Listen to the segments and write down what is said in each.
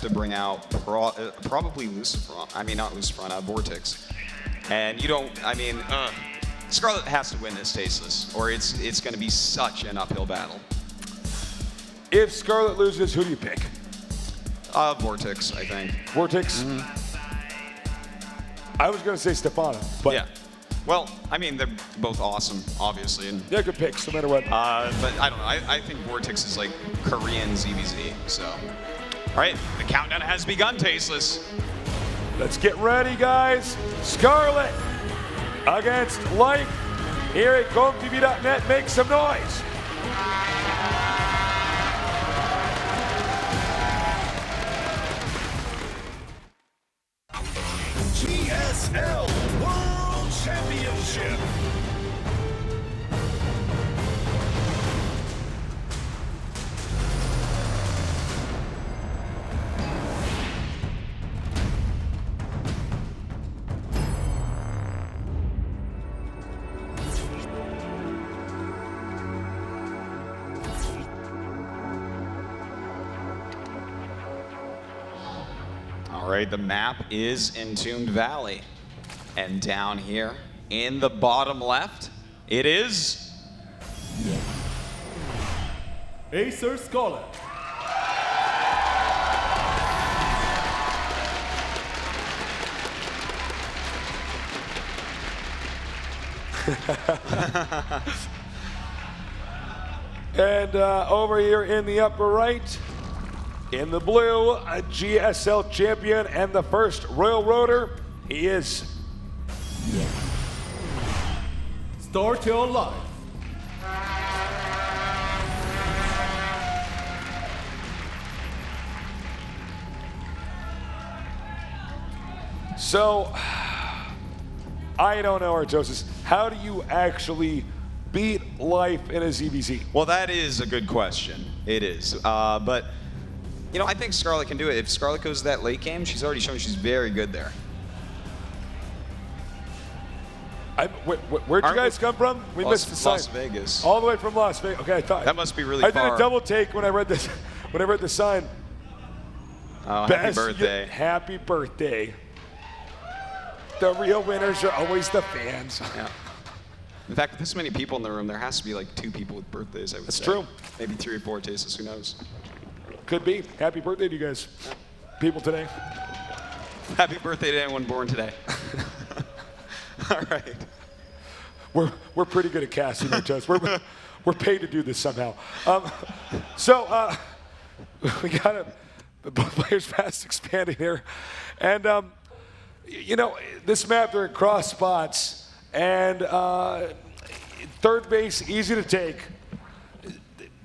have to bring out probably Lucifron. I mean, not Lucifron, Vortex. And you don't, I mean, Scarlett has to win this Tasteless, or it's going to be such an uphill battle. If Scarlett loses, who do you pick? Vortex, I think. Vortex? I was going to say Stefano, but... Yeah. Well, I mean, they're both awesome, obviously. And, they're good picks, no matter what. but I don't know. I think Vortex is like Korean ZVZ, so. All right, the countdown has begun, Tasteless. Let's get ready, guys. Scarlett against Life here at GoTV.net. Make some noise. GSL World Championship. All right, the map is Entombed Valley. And down here in the bottom left, it is Acer Scarlett. And over here in the upper right, in the blue, a GSL champion and the first Royal Roader, he is Start your life. So, I don't know, Artosis. How do you actually beat Life in a ZVZ? Well, that is a good question. It is. But, you know, I think Scarlett can do it. If Scarlett goes to that late game, she's already shown she's very good there. Where'd you guys come from? We missed the sign. Las Vegas. All the way from Las Vegas. Okay, I thought That must be really I far. did a double take when I read this. When I read the sign. Oh, happy birthday. Happy birthday. The real winners are always the fans. Yeah. In fact, with this many people in the room, there has to be like 2 people with birthdays, I would say. That's true. Maybe 3 or 4 Tasteless, who knows? Could be. Happy birthday to you guys. People today. Happy birthday to anyone born today. All right. We're pretty good at casting our toes. We're paid to do this somehow. We got the players fast expanding here, and you know, this map they're in cross spots, and third base easy to take.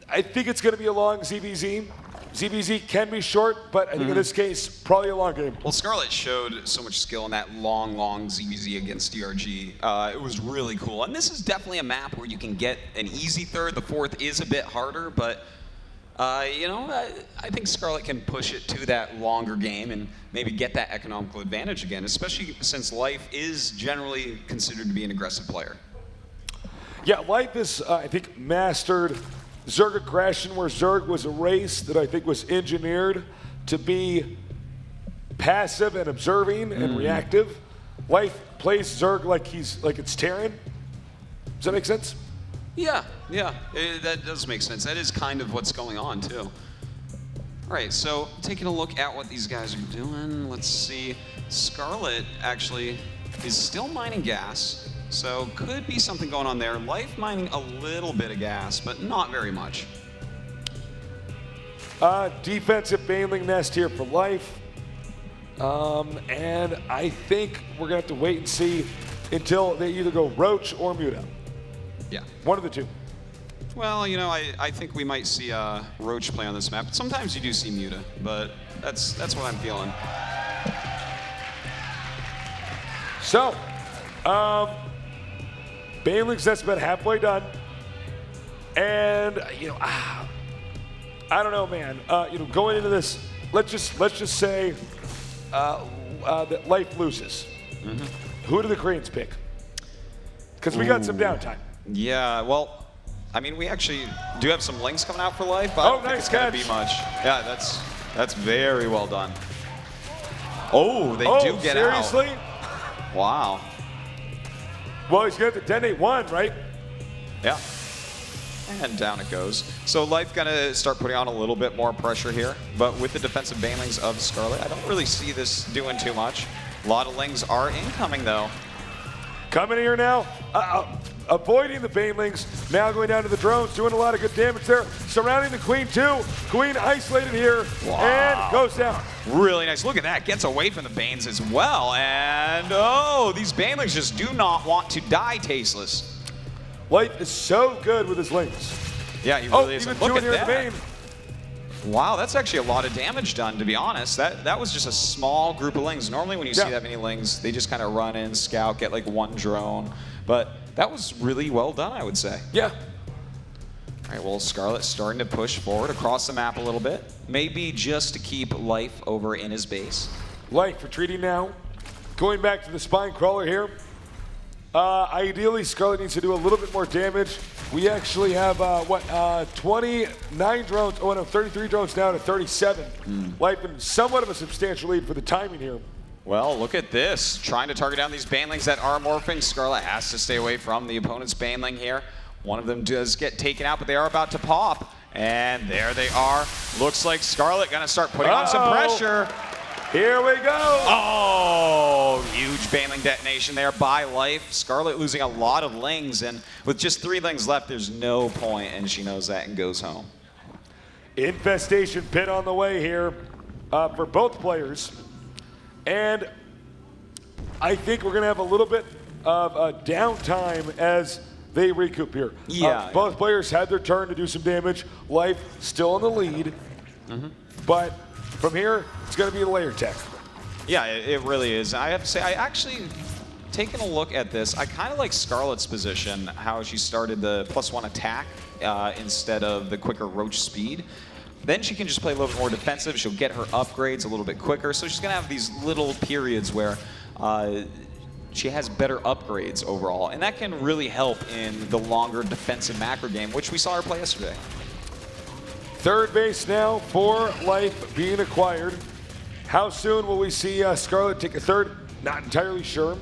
I think it's going to be a long ZVZ. ZVZ can be short, but I think in this case, probably a long game. Well, Scarlett showed so much skill in that long ZVZ against DRG. It was really cool. And this is definitely a map where you can get an easy third. The fourth is a bit harder, but, you know, I think Scarlett can push it to that longer game and maybe get that economical advantage again, especially since Life is generally considered to be an aggressive player. Yeah, Life is, I think, mastered Zerg aggression, where Zerg was a race that I think was engineered to be passive and observing and reactive. Life plays Zerg like it's Terran. Does that make sense? Yeah, that does make sense. That is kind of what's going on, too. All right, so taking a look at what these guys are doing, let's see. Scarlett actually is still mining gas. So could be something going on there. Life mining a little bit of gas, but not very much. Defensive Baneling Nest here for Life. And I think we're going to have to wait and see until they either go Roach or Muta. Yeah. One of the two. Well, you know, I think we might see Roach play on this map. Sometimes you do see Muta, but that's what I'm feeling. So, Baneling's that's about halfway done, and you know, I don't know, man. You know, going into this, let's just say that Life loses. Who do the Koreans pick? Because we got some downtime. Yeah, well, I mean, we actually do have some links coming out for Life. Oh, nice it's gonna catch. be much. Yeah, that's That's very well done. Oh, they do get seriously? out. Wow. Well, he's going to detonate one, right? Yeah. And down it goes. So Life gonna start putting on a little bit more pressure here, but with the defensive banelings of Scarlett, I don't really see this doing too much. A lot of lings are incoming though. Coming here now, avoiding the banelings, now going down to the drones, doing a lot of good damage there. Surrounding the queen too. Queen isolated here, and goes down. Really nice. Look at that. Gets away from the Banes as well. And oh, these banelings just do not want to die tasteless. Life is so good with his lings. Yeah, he really is. Even Look two at in that. the Bane. Wow, that's actually a lot of damage done, to be honest. That was just a small group of lings. Normally when you see that many lings, they just kind of run in, scout, get like one drone. But that was really well done, I would say. Yeah. All right, well, Scarlett's starting to push forward across the map a little bit. Maybe just to keep Life over in his base. Life retreating now. Going back to the spine crawler here. Ideally, Scarlett needs to do a little bit more damage. We actually have, 29 drones, 33 drones now to 37. Life in somewhat of a substantial lead for the timing here. Well, look at this. Trying to target down these banelings that are morphing. Scarlett has to stay away from the opponent's baneling here. One of them does get taken out, but they are about to pop. And there they are. Looks like Scarlett gonna start putting on some pressure. Here we go. Oh, huge baneling detonation there by Life. Scarlett losing a lot of lings, and with just 3 lings left, there's no point, and she knows that and goes home. Infestation pit on the way here for both players. And I think we're going to have a little bit of a downtime as they recoup here. Yeah. Both players had their turn to do some damage. Life still in the lead. But from here, it's going to be a layer tech. Yeah, it really is. I have to say, I actually, taking a look at this, I kind of like Scarlett's position, how she started the +1 attack instead of the quicker roach speed. Then she can just play a little bit more defensive. She'll get her upgrades a little bit quicker. So she's going to have these little periods where she has better upgrades overall. And that can really help in the longer defensive macro game, which we saw her play yesterday. Third base now for Life being acquired. How soon will we see Scarlett take a third? Not entirely sure.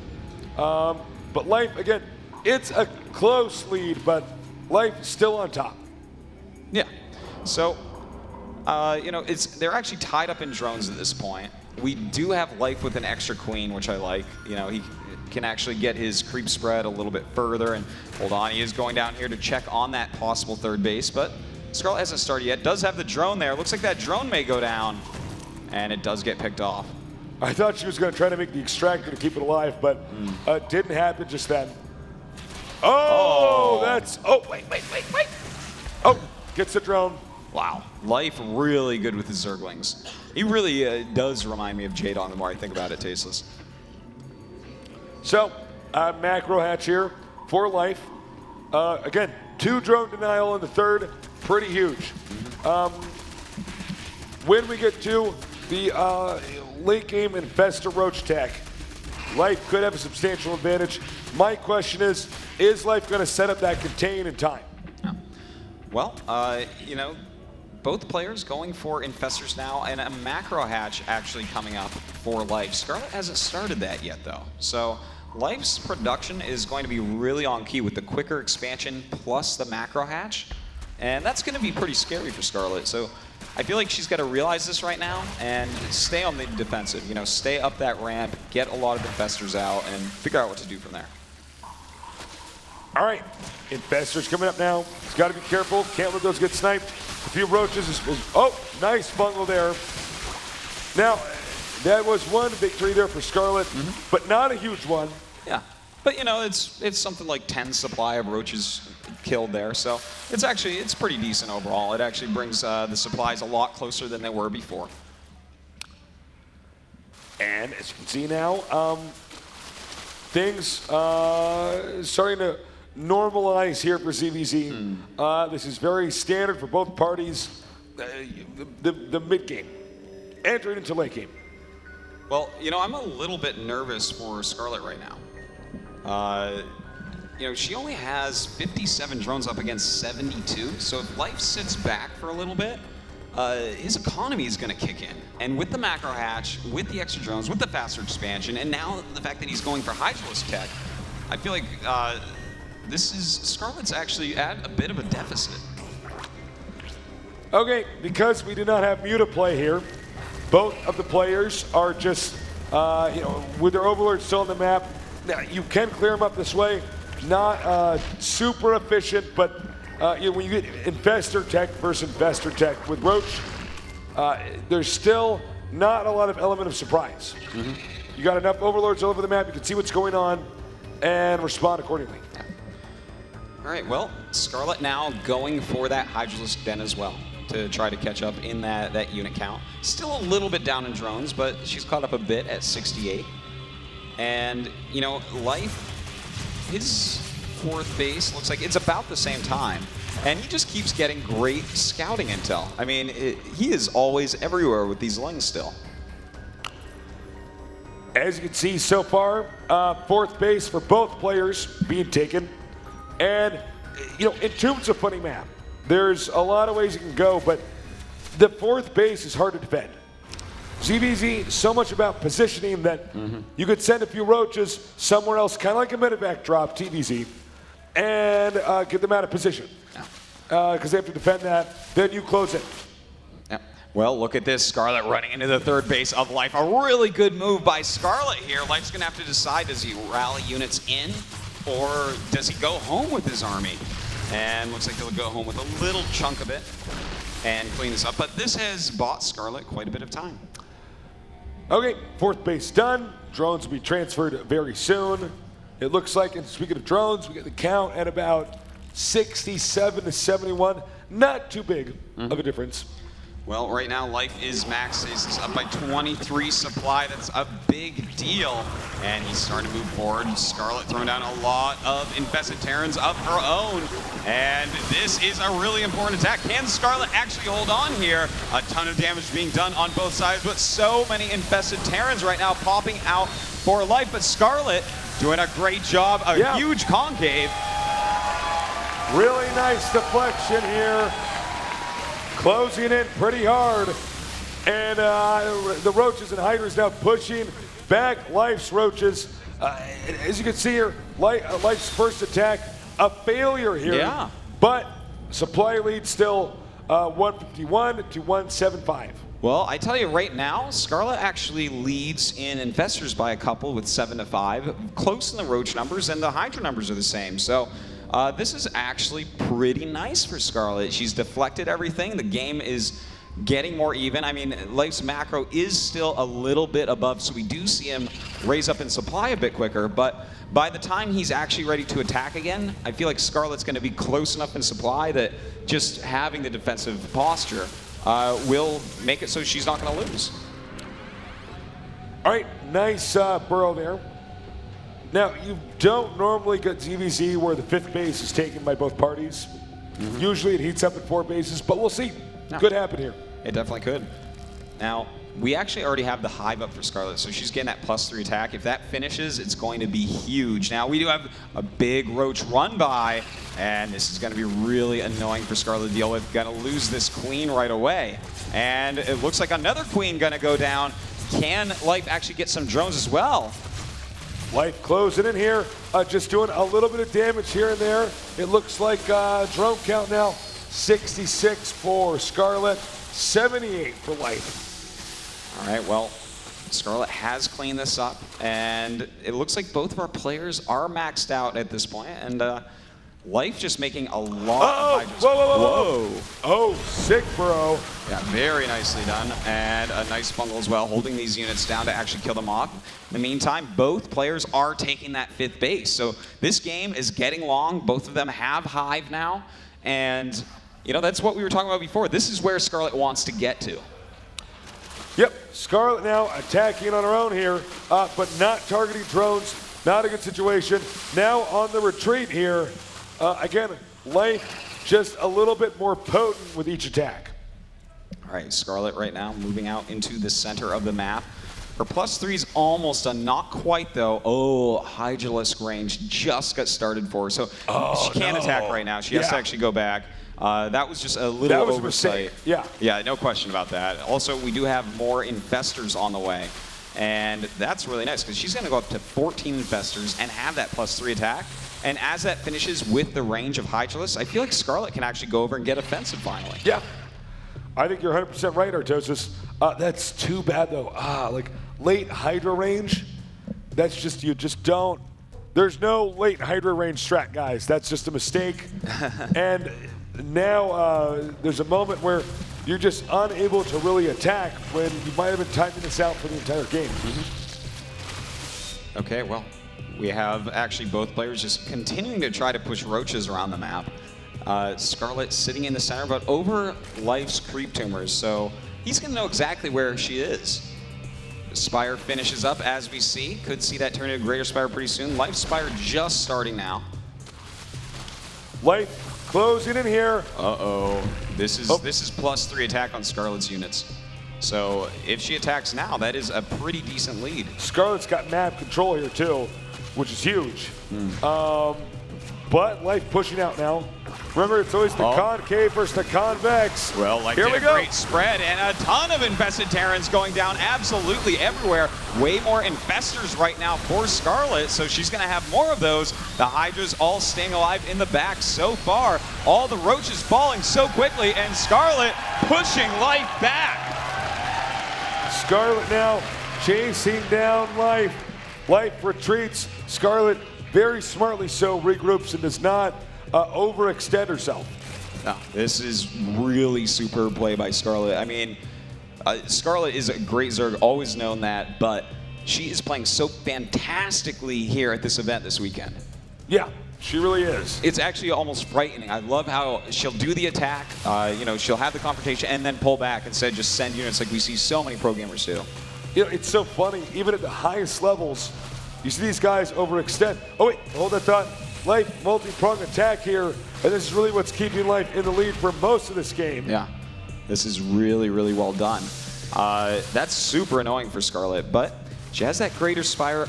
But Life, again, it's a close lead, but Life still on top. Yeah. So, they're actually tied up in drones at this point. We do have Life with an extra queen, which I like. You know, he can actually get his creep spread a little bit further. And hold on, he is going down here to check on that possible third base, but Scarlett hasn't started yet. Does have the drone there. Looks like that drone may go down, and it does get picked off. I thought she was going to try to make the extractor to keep it alive, but it didn't happen just then. Oh, that's... Oh, wait. Oh, gets the drone. Wow. Life really good with his Zerglings. He really does remind me of Jadon the more I think about it, Tasteless. So, macro hatch here for Life. Again, 2 drone denial in the third. Pretty huge. When we get to the late game Infestor Roach tech, Life could have a substantial advantage. My question is Life going to set up that contain in time? Well, both players going for Infestors now, and a macro hatch actually coming up for Life. Scarlett hasn't started that yet, though. So Life's production is going to be really on key with the quicker expansion plus the macro hatch. And that's going to be pretty scary for Scarlett. So I feel like she's got to realize this right now and stay on the defensive. You know, stay up that ramp, get a lot of Infestors out, and figure out what to do from there. All right, Infestors coming up now. He's got to be careful. Can't let those get sniped. A few roaches. Oh, nice bungle there. Now, that was one victory there for Scarlett, but not a huge one. Yeah, but it's something like 10 supply of roaches killed there, so it's pretty decent overall. It actually brings the supplies a lot closer than they were before. And as you can see now, things starting to normalize here for ZVZ. This is very standard for both parties. The mid game, entering into late game. Well, I'm a little bit nervous for Scarlett right now. She only has 57 drones up against 72, so if Life sits back for a little bit, his economy is going to kick in. And with the macro hatch, with the extra drones, with the faster expansion, and now the fact that he's going for Hydralisk tech, I feel like Scarlett's actually at a bit of a deficit. Okay, because we do not have Muta play here, both of the players are just, with their Overlord still on the map. Now, you can clear them up this way. Not super efficient, but when you get Infestor tech versus Infestor tech with Roach, there's still not a lot of element of surprise. You got enough Overlords all over the map, you can see what's going on and respond accordingly. All right, well, Scarlett now going for that Hydralisk Den as well to try to catch up in that unit count. Still a little bit down in drones, but she's caught up a bit at 68. And, Life, his 4th base looks like it's about the same time. And he just keeps getting great scouting intel. I mean, he is always everywhere with these lungs still. As you can see so far, 4th base for both players being taken. And, Entombed's a funny map. There's a lot of ways you can go, but the 4th base is hard to defend. ZVZ, so much about positioning that you could send a few roaches somewhere else, kind of like a medevac drop, TVZ, and get them out of position. Because they have to defend that, then you close it. Yeah. Well, look at this, Scarlett running into the 3rd base of Life. A really good move by Scarlett here. Life's gonna have to decide, does he rally units in, or does he go home with his army? And looks like he'll go home with a little chunk of it and clean this up. But this has bought Scarlett quite a bit of time. Okay, 4th base done. Drones will be transferred very soon. It looks like, and speaking of drones, we get the count at about 67 to 71. Not too big of a difference. Well, right now, Life is max. He's up by 23 supply. That's a big deal. And he's starting to move forward. Scarlett throwing down a lot of infested Terrans of her own. And this is a really important attack. Can Scarlett actually hold on here? A ton of damage being done on both sides, but so many infested Terrans right now popping out for Life. But Scarlett doing a great job. A huge concave. Really nice deflection here. Closing in pretty hard. And the Roaches and Hydras now pushing back Life's Roaches. As you can see here, Life's first attack, a failure here. Yeah. But supply lead still 151 to 175. Well, I tell you right now, Scarlett actually leads in Infestors by a couple with 7 to 5. Close in the Roach numbers, and the Hydra numbers are the same. So this is actually pretty nice for Scarlett. She's deflected everything. The game is getting more even. I mean, Life's macro is still a little bit above, so we do see him raise up in supply a bit quicker. But by the time he's actually ready to attack again, I feel like Scarlett's going to be close enough in supply that just having the defensive posture will make it so she's not going to lose. All right, nice burrow there. Now, you don't normally get ZVZ where the 5th base is taken by both parties. Usually it heats up at 4 bases, but we'll see. No. Could happen here. It definitely could. Now, we actually already have the Hive up for Scarlett, so she's getting that +3 attack. If that finishes, it's going to be huge. Now, we do have a big Roach run by, and this is going to be really annoying for Scarlett to deal with. Going to lose this Queen right away. And it looks like another Queen going to go down. Can Life actually get some drones as well? Life closing in here, just doing a little bit of damage here and there. It looks like drone count now, 66 for Scarlett, 78 for Life. All right, well, Scarlett has cleaned this up, and it looks like both of our players are maxed out at this point, and Life just making a lot of Hydras. Whoa. Oh, sick, bro. Yeah, very nicely done, and a nice bungle as well, holding these units down to actually kill them off. In the meantime, both players are taking that 5th base, so this game is getting long. Both of them have Hive now, and that's what we were talking about before. This is where Scarlett wants to get to. Yep, Scarlett now attacking on her own here, but not targeting drones. Not a good situation. Now on the retreat here. Again, Life just a little bit more potent with each attack. All right, Scarlett right now moving out into the center of the map. Her +3 is almost done, not quite though. Oh, Hydralisk range just got started for her, so she can't attack right now. She has to actually go back. That was just a little That was a oversight. mistake. Yeah. Yeah, no question about that. Also, we do have more infestors on the way. And that's really nice because she's going to go up to 14 infestors and have that +3 attack. And as that finishes with the range of Hydralisk, I feel like Scarlett can actually go over and get offensive finally. Yeah. I think you're 100% right, Artosis. That's too bad, though. Like late Hydra range, that's just, you just don't. There's no late Hydra range strat, guys. That's just a mistake. And now there's a moment where you're just unable to really attack when you might have been timing this out for the entire game. Okay, well, we have actually both players just continuing to try to push roaches around the map. Scarlett sitting in the center, but over Life's creep tumors, so he's going to know exactly where she is. The Spire finishes up as we see. Could see that turn into Greater Spire pretty soon. Life Spire just starting now. Life closing in here. Uh-oh. This is +3 attack on Scarlett's units. So if she attacks now, that is a pretty decent lead. Scarlett's got map control here too, which is huge. But Life pushing out now. Remember, it's always the concave versus the convex. Well, like here we a go. Great spread and a ton of infested Terrans going down absolutely everywhere. Way more infestors right now for Scarlett, so she's going to have more of those. The Hydras all staying alive in the back so far. All the roaches falling so quickly, and Scarlett pushing Life back. Scarlett now chasing down Life. Life retreats. Scarlett, very smartly so, regroups and does not overextend herself. No, this is really super play by Scarlett. I mean, Scarlett is a great Zerg, always known that, but she is playing so fantastically here at this event this weekend. Yeah, she really is. It's actually almost frightening. I love how she'll do the attack, you know, she'll have the confrontation and then pull back instead of just send units like we see so many pro gamers do. You know, it's so funny, even at the highest levels, you see these guys overextend. Oh wait, hold that thought. Life multi-pronged attack here, and this is really what's keeping Life in the lead for most of this game. Yeah, this is really, really well done. That's super annoying for Scarlett, but she has that Greater Spire.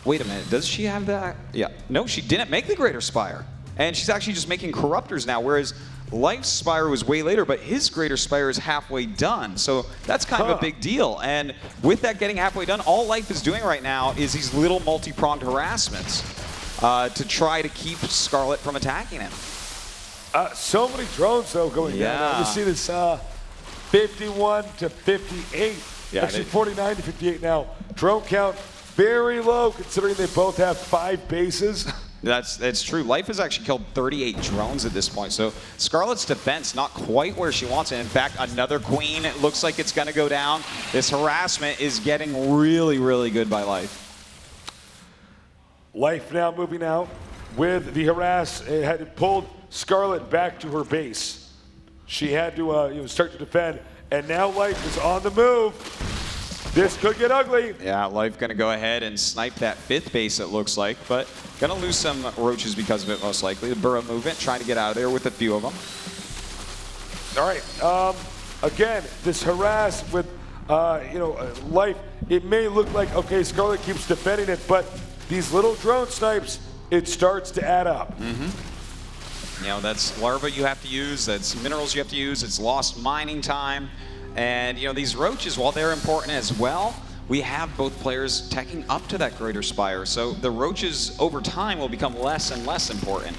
Wait a minute, does she have that? Yeah, no, she didn't make the Greater Spire. And she's actually just making Corruptors now, whereas Life's Spire was way later, but his Greater Spire is halfway done. So that's kind of a big deal. And with that getting halfway done, all Life is doing right now is these little multi-pronged harassments to try to keep Scarlett from attacking him. So many drones, though, going down. Now. You see this 51 to 58. Yeah, actually, 49 to 58 now. Drone count very low, considering they both have 5 bases. That's true. Life has actually killed 38 drones at this point. So Scarlett's defense not quite where she wants it. In fact, another queen. It looks like it's going to go down. This harassment is getting really, really good by Life. Life now moving out with the harass. It had pulled Scarlett back to her base. She had to start to defend, and now Life is on the move. This could get ugly. Yeah, Life going to go ahead and snipe that 5th base, it looks like, but going to lose some roaches because of it, most likely. The burrow movement, trying to get out of there with a few of them. All right. Again, this harass with Life. It may look like okay, Scarlett keeps defending it, but these little drone snipes, it starts to add up. You know, that's larvae you have to use, that's minerals you have to use, it's lost mining time. And, you know, these roaches, while they're important as well, we have both players teching up to that Greater Spire. So the roaches, over time, will become less and less important.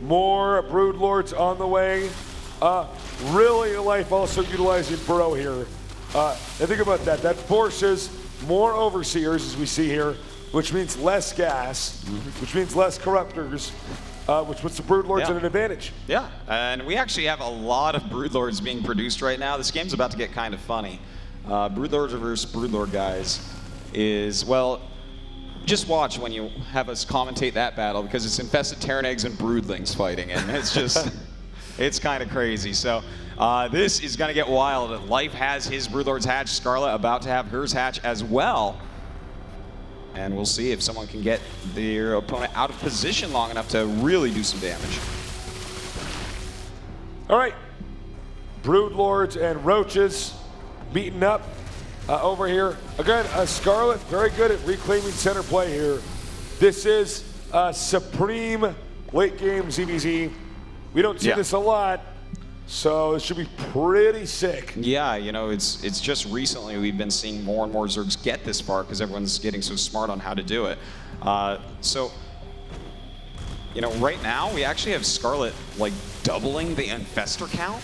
More Brood Lords on the way. Really, Life also utilizing Burrow here. And think about that. That forces more Overseers, as we see here, which means less gas, which means less Corruptors, which puts the Brood Lords at an advantage. Yeah, and we actually have a lot of Brood Lords being produced right now. This game's about to get kind of funny. Brood Lords versus Brood Lord guys is, well, just watch when you have us commentate that battle, because it's infested Terran eggs and broodlings fighting, and it's just, it's kind of crazy. So this is going to get wild. Life has his Brood Lords hatch. Scarlett about to have hers hatch as well. And we'll see if someone can get their opponent out of position long enough to really do some damage. All right. Brood Lords and Roaches beaten up over here. Again, Scarlett very good at reclaiming center play here. This is supreme late game ZVZ. We don't see Yeah. this a lot, so it should be pretty sick. Yeah, you know, it's just recently we've been seeing more and more Zergs get this far because everyone's getting so smart on how to do it. So, you know, right now we actually have Scarlett like doubling the infestor count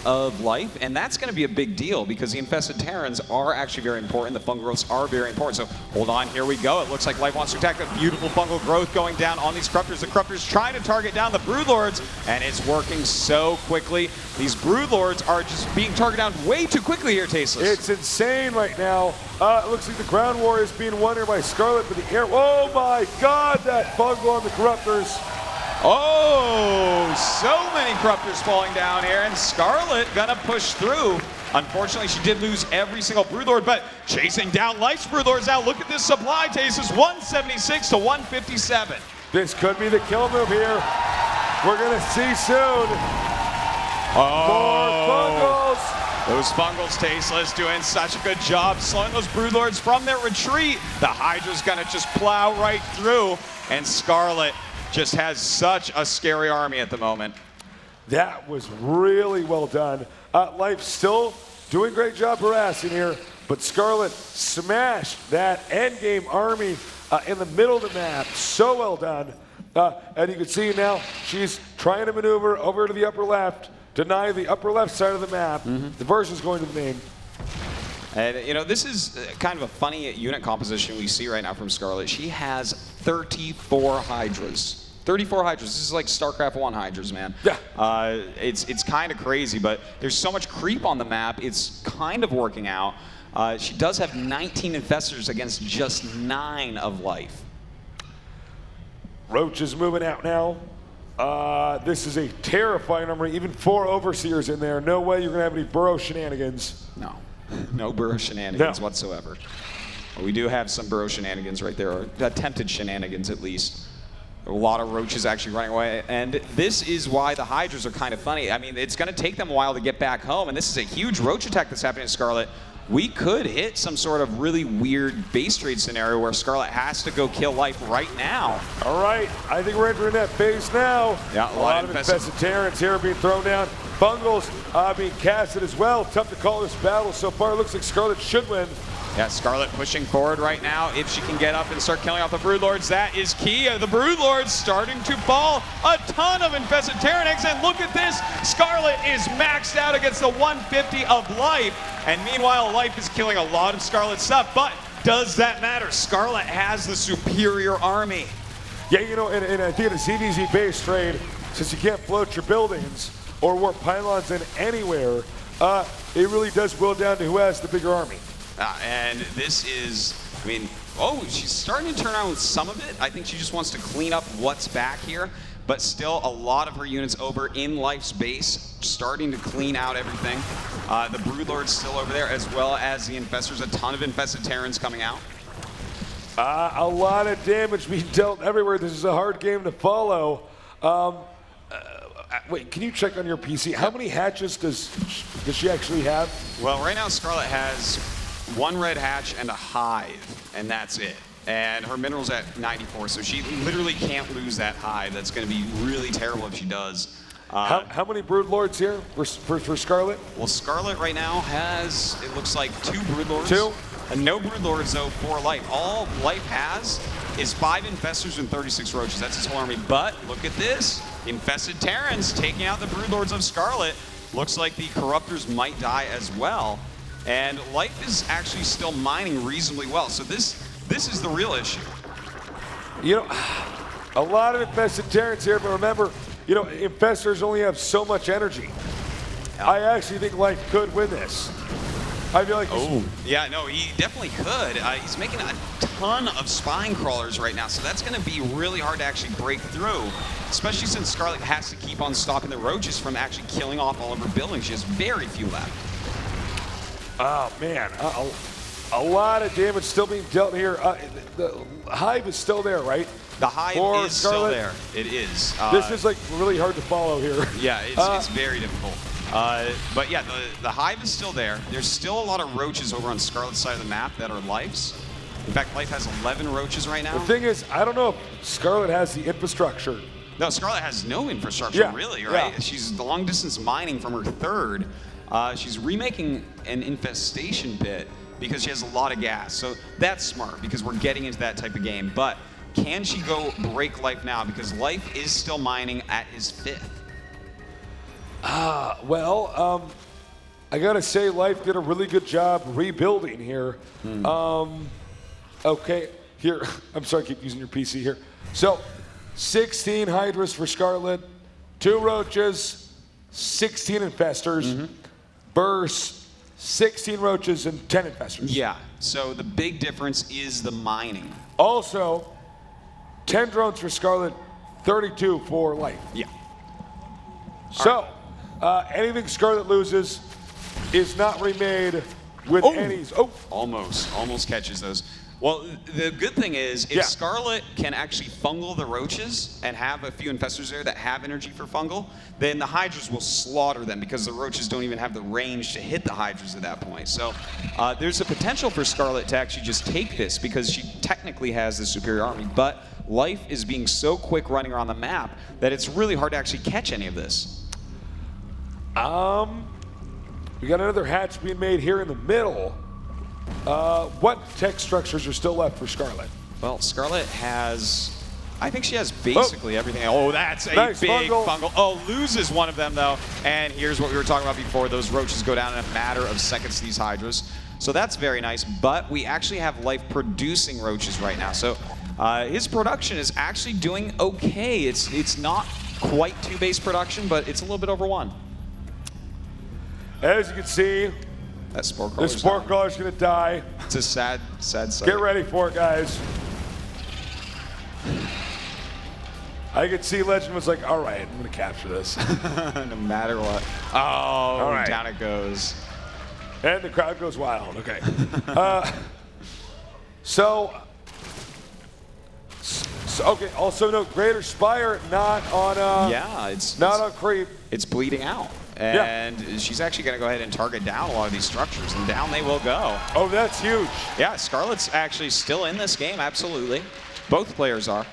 of life, and that's going to be a big deal because the infested Terrans are actually very important. The fungal growths are very important. So hold on, here we go. It looks like Life wants to attack. A beautiful fungal growth going down on these Corruptors. The Corruptors trying to target down the Broodlords, and it's working so quickly. These Broodlords are just being targeted down way too quickly here, Tasteless. It's insane right now. It looks like the ground war is being won here by Scarlett, but the air. Oh my God, that fungal on the Corruptors. Oh, so many Corruptors falling down here, and Scarlett gonna push through. Unfortunately, she did lose every single Broodlord, but chasing down Life's Broodlords now. Look at this supply, Tasteless, 176 to 157. This could be the kill move here. We're gonna see soon. More fungals. Those Fungals, Tasteless, doing such a good job slowing those Broodlords from their retreat. The Hydra's gonna just plow right through, and Scarlett just has such a scary army at the moment. That was really well done. Life still doing a great job harassing here, but Scarlett smashed that endgame army in the middle of the map. So well done. And you can see now she's trying to maneuver over to the upper left, deny the upper left side of the map. The version's going to the main. And, you know, this is kind of a funny unit composition we see right now from Scarlett. She has 34 Hydras. 34 Hydras. This is like StarCraft 1 Hydras, man. Yeah. It's kind of crazy, but there's so much creep on the map. It's kind of working out. She does have 19 Infestors against just 9 of Life. Roach is moving out now. This is a terrifying number. Even 4 Overseers in there. No way you're going to have any Burrow shenanigans. No. No Burrow shenanigans No. whatsoever. Well, we do have some Burrow shenanigans right there, or attempted shenanigans at least. A lot of Roaches actually running away, and this is why the Hydras are kind of funny. I mean, it's going to take them a while to get back home, and this is a huge Roach attack that's happening to Scarlett. We could hit some sort of really weird base trade scenario where Scarlett has to go kill Life right now. All right, I think we're entering that phase now. Yeah, a lot of infested Terrans here being thrown down. Fungals being casted as well. Tough to call this battle so far. It looks like Scarlett should win. Yeah, Scarlett pushing forward right now. If she can get up and start killing off the Broodlords, that is key. The Broodlords starting to fall. A ton of infested Terran eggs, and look at this. Scarlett is maxed out against the 150 of Life. And meanwhile, Life is killing a lot of Scarlet stuff, but does that matter? Scarlett has the superior army. Yeah, you know, and I think in a ZVZ base trade, since you can't float your buildings or warp pylons in anywhere, it really does boil down to who has the bigger army. And this is, I mean, oh, she's starting to turn around with some of it. I think she just wants to clean up what's back here, but still a lot of her units over in Life's base, starting to clean out everything. The Broodlord's still over there, as well as the Infestors, a ton of infested Terrans coming out. A lot of damage being dealt everywhere. This is a hard game to follow. Wait, can you check on your PC? How many hatches does she actually have? Well, right now Scarlett has 1 red hatch and a hive, and that's it. And her mineral's at 94, so she literally can't lose that hive. That's going to be really terrible if she does. How many Broodlords here for Scarlett? Well, Scarlett right now has, it looks like 2 Broodlords. 2? And no Broodlords, though, for Life. All Life has is 5 Infestors and 36 Roaches. That's his whole army. But look at this. Infested Terrans taking out the Broodlords of Scarlett. Looks like the Corruptors might die as well. And Life is actually still mining reasonably well. So this is the real issue. You know, a lot of infested Terrans here, but remember, you know, Infestors only have so much energy. I actually think Life could win this. I feel like Yeah, no, he definitely could. He's making a ton of spine crawlers right now, so that's going to be really hard to actually break through, especially since Scarlett has to keep on stopping the Roaches from actually killing off all of her buildings. She has very few left. Oh, man. A lot of damage still being dealt here. The hive is still there, right? The hive is still there. It is. This is like really hard to follow here. Yeah, it's very difficult. But yeah, the hive is still there. There's still a lot of Roaches over on Scarlett's side of the map that are Life's. In fact, Life has 11 Roaches right now. The thing is, I don't know if Scarlett has the infrastructure No, Scarlett has no infrastructure, Yeah, really, right? yeah. She's long distance mining from her third. She's remaking an infestation pit because she has a lot of gas. So that's smart because we're getting into that type of game. But can she go break Life now? Because Life is still mining at his 5th. Well, I gotta say, Life did a really good job rebuilding here. Okay, here, I'm sorry, I keep using your PC here. So, 16 Hydras for Scarlett, 2 Roaches, 16 Infestors, Burst, 16 Roaches, and 10 Infestors. Yeah, so the big difference is the mining. Also, 10 drones for Scarlett, 32 for Life. Yeah. So, anything Scarlett loses is not remade with any. Oh, Almost catches those. Well, the good thing is, if Scarlett can actually fungal the Roaches and have a few Infestors there that have energy for fungal, then the Hydras will slaughter them because the Roaches don't even have the range to hit the Hydras at that point. So there's a potential for Scarlett to actually just take this because she technically has the superior army, but Life is being so quick running around the map that it's really hard to actually catch any of this. we got another hatch being made here in the middle. What tech structures are still left for Scarlett? Well, Scarlett has, I think she has basically everything. Oh, that's a Nice big fungal. fungal. Oh, loses one of them, though. And here's what we were talking about before. Those Roaches go down in a matter of seconds to these Hydras. So that's very nice. But we actually have Life producing Roaches right now. So his production is actually doing okay. It's not quite 2 base production, but it's a little bit over 1. As you can see, That Spore the Crawler's Spore down. Crawler's going to die. It's a sad sight. Get ready for it, guys. I could see Legend was like, all right, I'm going to capture this. No matter what. Oh, right. down it goes. And the crowd goes wild. Okay. So, okay, also note, Greater Spire not on, Yeah, it's not on Creep. it's bleeding out. Yeah. And she's actually going to go ahead and target down a lot of these structures, and down they will go. Oh, that's huge. Yeah, Scarlett's actually still in this game, absolutely. Both players are.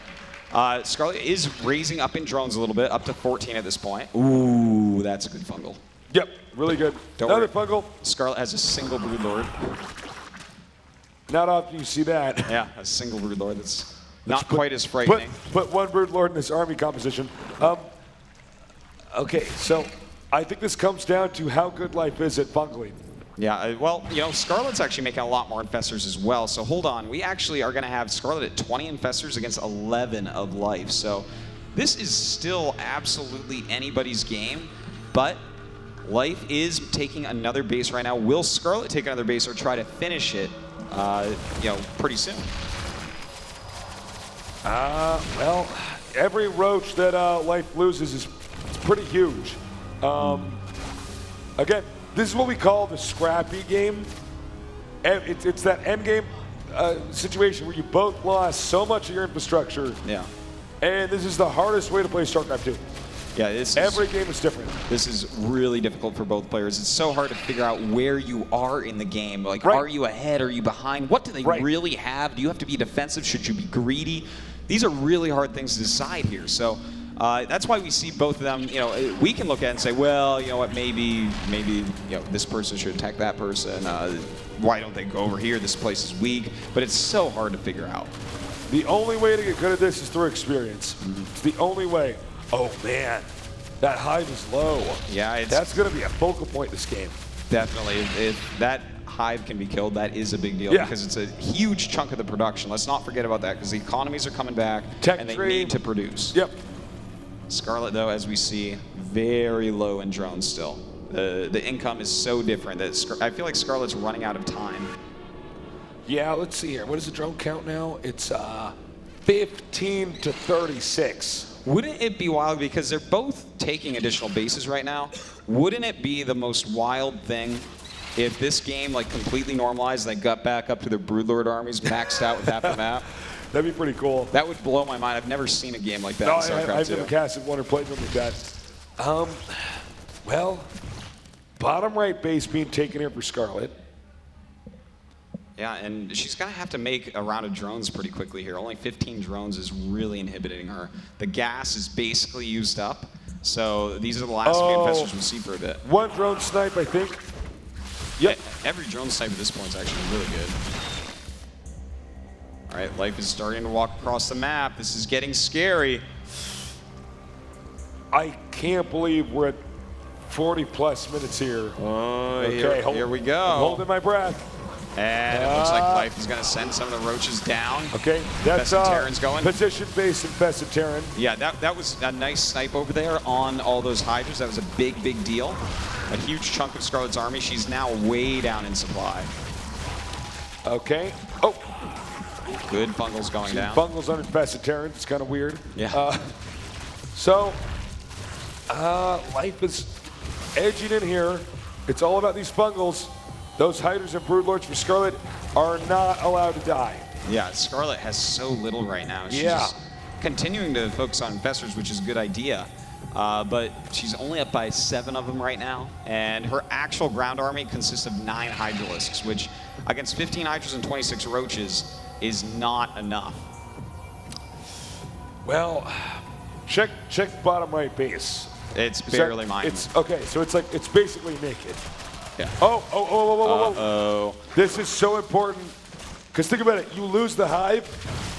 Scarlett is raising up in drones a little bit, up to 14 at this point. Ooh, that's a good fungal. Yep, really good. Don't Another worry. fungal. Scarlett has a single Broodlord. Not often you see that. Yeah, a single Broodlord that's not quite as frightening. Put one Broodlord in this army composition. Okay, so I think this comes down to how good Life is at fungling. Yeah, well, you know, Scarlett's actually making a lot more Infestors as well. So hold on, we actually are going to have Scarlett at 20 Infestors against 11 of Life. So this is still absolutely anybody's game, but Life is taking another base right now. Will Scarlett take another base or try to finish it, you know, pretty soon? Well, every roach that Life loses is pretty huge. Again, this is what we call the scrappy game. And it's that end game situation where you both lost so much of your infrastructure. Yeah. And this is the hardest way to play StarCraft 2. Yeah, Every game is different. This is really difficult for both players. It's so hard to figure out where you are in the game. Like, Right. are you ahead? Are you behind? What do they Right. really have? Do you have to be defensive? Should you be greedy? These are really hard things to decide here. So that's why we see both of them. You know, we can look at it and say, well, you know what, maybe, you know, this person should attack that person. Why don't they go over here? This place is weak. But it's so hard to figure out. The only way to get good at this is through experience. It's the only way. Oh, man. That hive is low. Yeah, That's going to be a focal point in this game. Definitely. If that hive can be killed, that is a big deal Yeah. because it's a huge chunk of the production. Let's not forget about that because the economies are coming back Tech and they tree. need to produce. Yep. Scarlett, though, as we see, very low in drones still. The income is so different that I feel like Scarlett's running out of time. Yeah, let's see here. What is the drone count now? It's 15 to 36. Wouldn't it be wild, because they're both taking additional bases right now, wouldn't it be the most wild thing if this game like completely normalized and they got back up to their Broodlord armies maxed out with half the map? That'd be pretty cool. That would blow my mind. I've never seen a game like that No, in StarCraft I've 2. never casted one or played one like that. Well, bottom right base being taken here for Scarlett. Yeah, and she's going to have to make a round of drones pretty quickly here. Only 15 drones is really inhibiting her. The gas is basically used up, so these are the last few infestors we'll see for a bit. One drone snipe, I think. Yep. Every drone snipe at this point is actually really good. All right, Life is starting to walk across the map. This is getting scary. I can't believe we're at 40+ minutes here. Oh, okay, here we go. I'm holding my breath. And it looks like Life is going to send some of the roaches down. Okay, that's Terran's going. Position-based infested Terran. Yeah, that was a nice snipe over there on all those Hydras. That was a big, big deal. A huge chunk of Scarlett's army. She's now way down in supply. Okay. Oh. Good fungals going down. Fungals on infested Terran. It's kind of weird. Yeah. Life is edging in here. It's all about these fungals. Those Hydras and Broodlords for Scarlett are not allowed to die. Yeah, Scarlett has so little right now. She's Yeah. just continuing to focus on infestors, which is a good idea. But she's only up by 7 of them right now. And her actual ground army consists of 9 Hydralisks, which against 15 Hydras and 26 Roaches is not enough. Well, check bottom right base. It's barely mine. It's okay. So it's basically naked. Yeah. Oh. Uh-oh. This is so important because think about it. You lose the hive,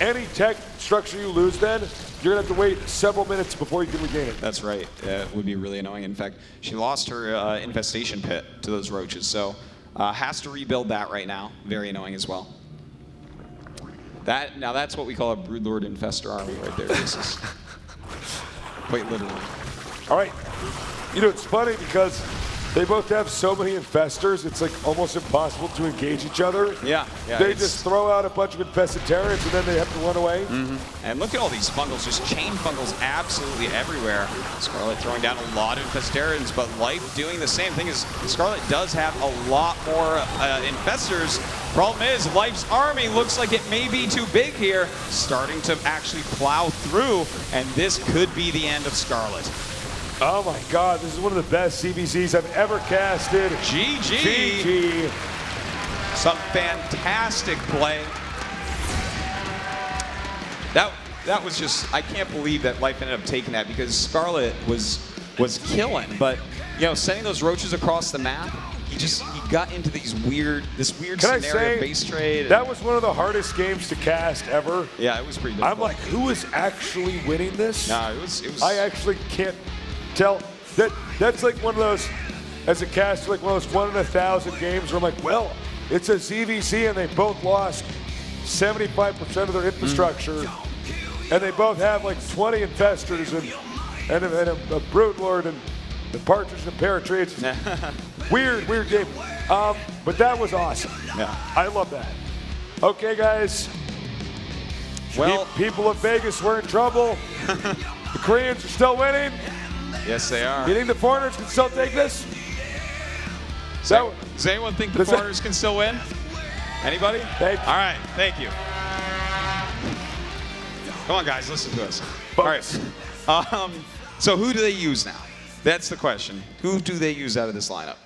any tech structure you lose, then you're gonna have to wait several minutes before you can regain it. That's right. It would be really annoying. In fact, she lost her infestation pit to those roaches, so has to rebuild that right now. Very annoying as well. Now that's what we call a Broodlord infestor army right there. This is quite literally. All right. You know, it's funny because they both have so many infestors, it's like almost impossible to engage each other. Yeah. They just throw out a bunch of infested Terrans and then they have to run away. Mm-hmm. And look at all these fungals, just chain fungals absolutely everywhere. Scarlett throwing down a lot of infestarians, but Life doing the same thing. As Scarlett does have a lot more infestors. Problem is, Life's army looks like it may be too big here, starting to actually plow through, and this could be the end of Scarlett. Oh my God, this is one of the best CVZs I've ever casted. GG. Some fantastic play. That was just, I can't believe that Life ended up taking that because Scarlett was killing, but you know, sending those roaches across the map, he got into this weird scenario of base trade. That was one of the hardest games to cast ever. Yeah, it was pretty difficult. I'm like, who is actually winning this? No, it was. I actually can't tell. That's like one of those, as a caster, like one of those 1 in 1,000 games where I'm like, well, it's a ZVC and they both lost 75% of their infrastructure, and they both have like 20 infestors and a Broodlord and the Partridge and the Paratrades. Weird game. But that was awesome. Yeah. I love that. Okay, guys. Well, people of Vegas were in trouble. The Koreans are still winning. Yes, they are. You think the foreigners can still take this? Does anyone think the foreigners can still win? Anybody? Thank you. All right, thank you. Come on, guys, listen to us. Focus. All right. So who do they use now? That's the question. Who do they use out of this lineup?